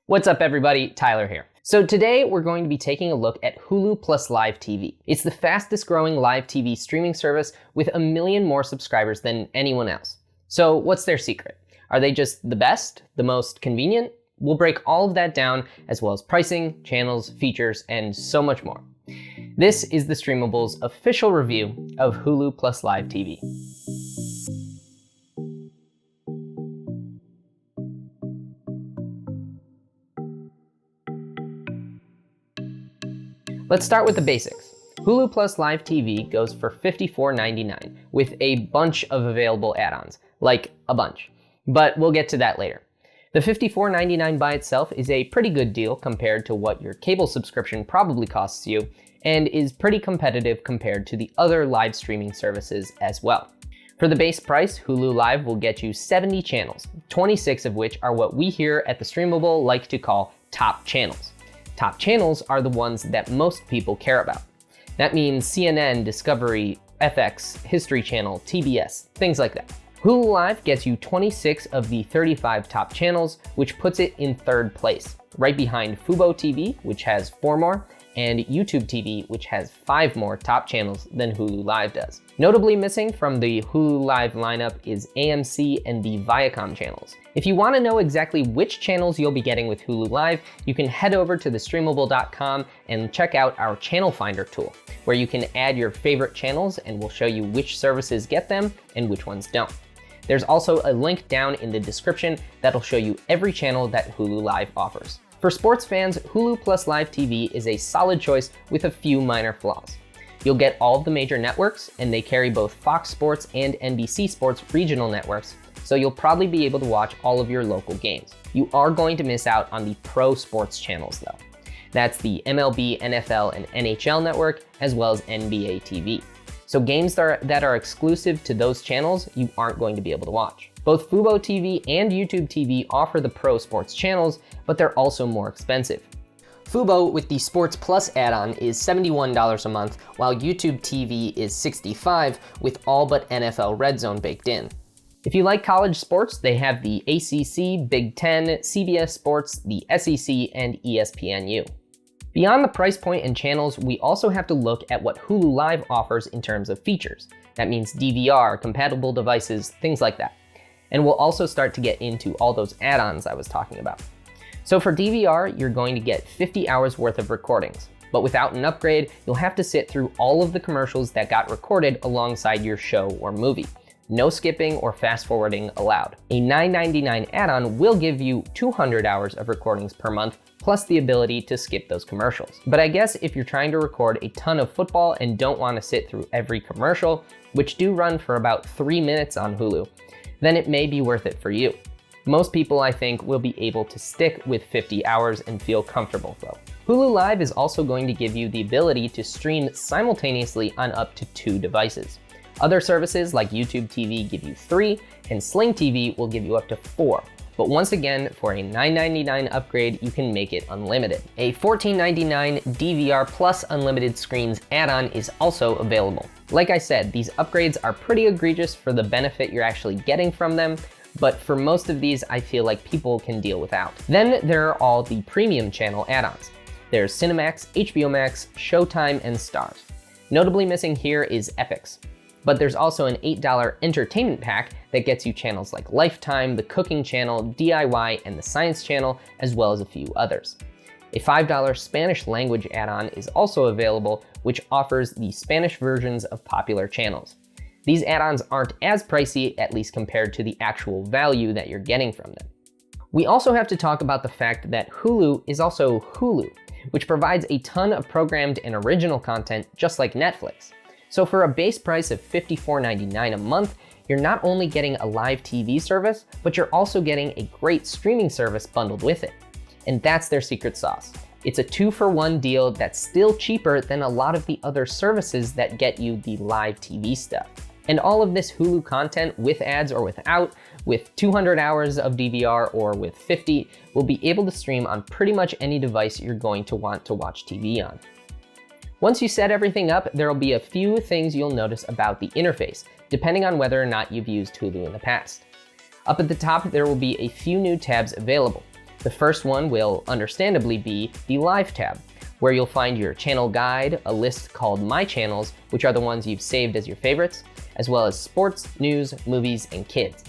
What's up everybody, Tyler here. So today we're going to be taking a look at Hulu Plus Live TV. It's the fastest growing live TV streaming service with 1 million more subscribers than anyone else. So what's their secret? Are they just the best, the most convenient? We'll break all of that down, as well as pricing, channels, features, and so much more. This is The Streamables' official review of Hulu Plus Live TV. Let's start with the basics. Hulu Plus Live TV goes for $54.99 with a bunch of available add-ons, like a bunch, but we'll get to that later. The $54.99 by itself is a pretty good deal compared to what your cable subscription probably costs you, and is pretty competitive compared to the other live streaming services as well. For the base price, Hulu Live will get you 70 channels, 26 of which are what we here at The Streamable like to call top channels. Top channels are the ones that most people care about. That means CNN, Discovery, FX, History Channel, TBS, things like that. Hulu Live gets you 26 of the 35 top channels, which puts it in third place, right behind Fubo TV, which has 4 more, and YouTube TV, which has 5 more top channels than Hulu Live does. Notably missing from the Hulu Live lineup is AMC and the Viacom channels. If you want to know exactly which channels you'll be getting with Hulu Live, you can head over to thestreamable.com and check out our channel finder tool, where you can add your favorite channels and we'll show you which services get them and which ones don't. There's also a link down in the description that'll show you every channel that Hulu Live offers. For sports fans, Hulu Plus Live TV is a solid choice with a few minor flaws. You'll get all of the major networks, and they carry both Fox Sports and NBC Sports regional networks, so you'll probably be able to watch all of your local games. You are going to miss out on the pro sports channels though. That's the MLB, NFL, and NHL network, as well as NBA TV. So games that are exclusive to those channels, you aren't going to be able to watch. Both Fubo TV and YouTube TV offer the Pro Sports channels, but they're also more expensive. Fubo with the Sports Plus add-on is $71 a month, while YouTube TV is $65 with all but NFL Red Zone baked in. If you like college sports, they have the ACC, Big Ten, CBS Sports, the SEC, and ESPNU. Beyond the price point and channels, we also have to look at what Hulu Live offers in terms of features. That means DVR, compatible devices, things like that. And we'll also start to get into all those add-ons I was talking about. So for DVR, you're going to get 50 hours worth of recordings, but without an upgrade, you'll have to sit through all of the commercials that got recorded alongside your show or movie. No skipping or fast forwarding allowed. A $9.99 add-on will give you 200 hours of recordings per month, plus the ability to skip those commercials. But I guess if you're trying to record a ton of football and don't want to sit through every commercial, which do run for about 3 minutes on Hulu, then it may be worth it for you. Most people, I think, will be able to stick with 50 hours and feel comfortable though. Hulu Live is also going to give you the ability to stream simultaneously on up to 2 devices. Other services like YouTube TV give you 3, and Sling TV will give you up to 4. But once again, for a $9.99 upgrade, you can make it unlimited. A $14.99 DVR plus unlimited screens add-on is also available. Like I said, these upgrades are pretty egregious for the benefit you're actually getting from them, but for most of these, I feel like people can deal without. Then there are all the premium channel add-ons. There's Cinemax, HBO Max, Showtime, and Starz. Notably missing here is Epix. But there's also an $8 entertainment pack that gets you channels like Lifetime, the Cooking Channel, DIY, and the Science Channel, as well as a few others. A $5 Spanish language add-on is also available, which offers the Spanish versions of popular channels. These add-ons aren't as pricey, at least compared to the actual value that you're getting from them. We also have to talk about the fact that Hulu is also Hulu, which provides a ton of programmed and original content just like Netflix. So for a base price of $54.99 a month, you're not only getting a live TV service, but you're also getting a great streaming service bundled with it. And that's their secret sauce. It's a 2-for-1 deal that's still cheaper than a lot of the other services that get you the live TV stuff. And all of this Hulu content, with ads or without, with 200 hours of DVR or with 50, will be able to stream on pretty much any device you're going to want to watch TV on. Once you set everything up, there will be a few things you'll notice about the interface, depending on whether or not you've used Hulu in the past. Up at the top, there will be a few new tabs available. The first one will understandably be the Live tab, where you'll find your channel guide, a list called My Channels, which are the ones you've saved as your favorites, as well as sports, news, movies, and kids.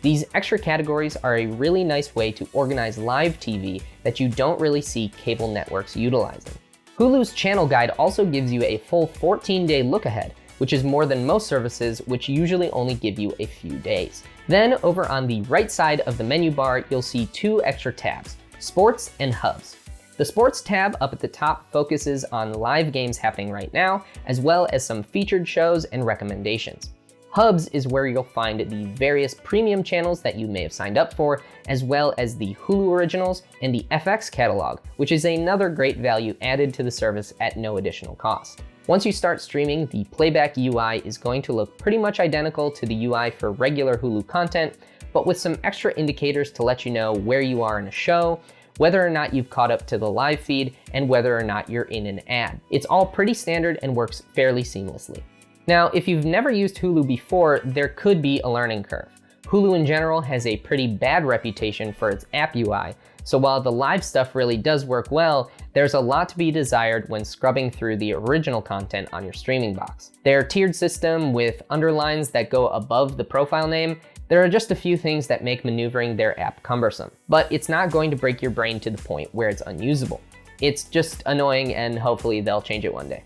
These extra categories are a really nice way to organize live TV that you don't really see cable networks utilizing. Hulu's channel guide also gives you a full 14-day look ahead, which is more than most services, which usually only give you a few days. Then over on the right side of the menu bar, you'll see two extra tabs, Sports and Hubs. The Sports tab up at the top focuses on live games happening right now, as well as some featured shows and recommendations. Hubs is where you'll find the various premium channels that you may have signed up for, as well as the Hulu originals and the FX catalog, which is another great value added to the service at no additional cost. Once you start streaming, the playback UI is going to look pretty much identical to the UI for regular Hulu content, but with some extra indicators to let you know where you are in a show, whether or not you've caught up to the live feed, and whether or not you're in an ad. It's all pretty standard and works fairly seamlessly. Now, if you've never used Hulu before, there could be a learning curve. Hulu in general has a pretty bad reputation for its app UI, so while the live stuff really does work well, there's a lot to be desired when scrubbing through the original content on your streaming box. Their tiered system with underlines that go above the profile name, there are just a few things that make maneuvering their app cumbersome, but it's not going to break your brain to the point where it's unusable. It's just annoying, and hopefully they'll change it one day.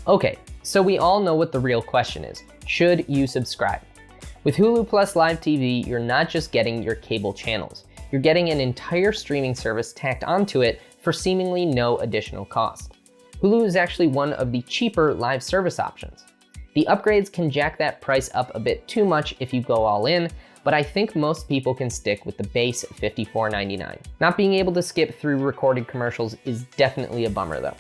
Okay, so we all know what the real question is. Should you subscribe? With Hulu Plus Live TV, you're not just getting your cable channels. You're getting an entire streaming service tacked onto it for seemingly no additional cost. Hulu is actually one of the cheaper live service options. The upgrades can jack that price up a bit too much if you go all in, but I think most people can stick with the base $54.99. Not being able to skip through recorded commercials is definitely a bummer though.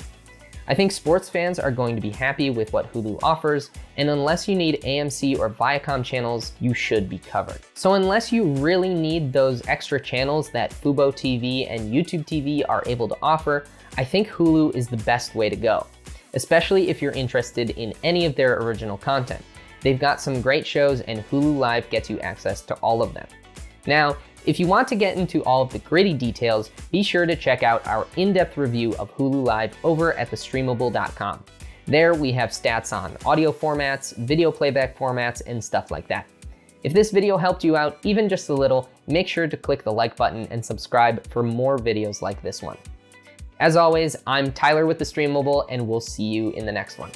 I think sports fans are going to be happy with what Hulu offers, and unless you need AMC or Viacom channels, you should be covered. So unless you really need those extra channels that Fubo TV and YouTube TV are able to offer, I think Hulu is the best way to go, especially if you're interested in any of their original content. They've got some great shows, and Hulu Live gets you access to all of them. Now, if you want to get into all of the gritty details, be sure to check out our in-depth review of Hulu Live over at thestreamable.com. There we have stats on audio formats, video playback formats, and stuff like that. If this video helped you out even just a little, make sure to click the like button and subscribe for more videos like this one. As always, I'm Tyler with The Streamable, and we'll see you in the next one.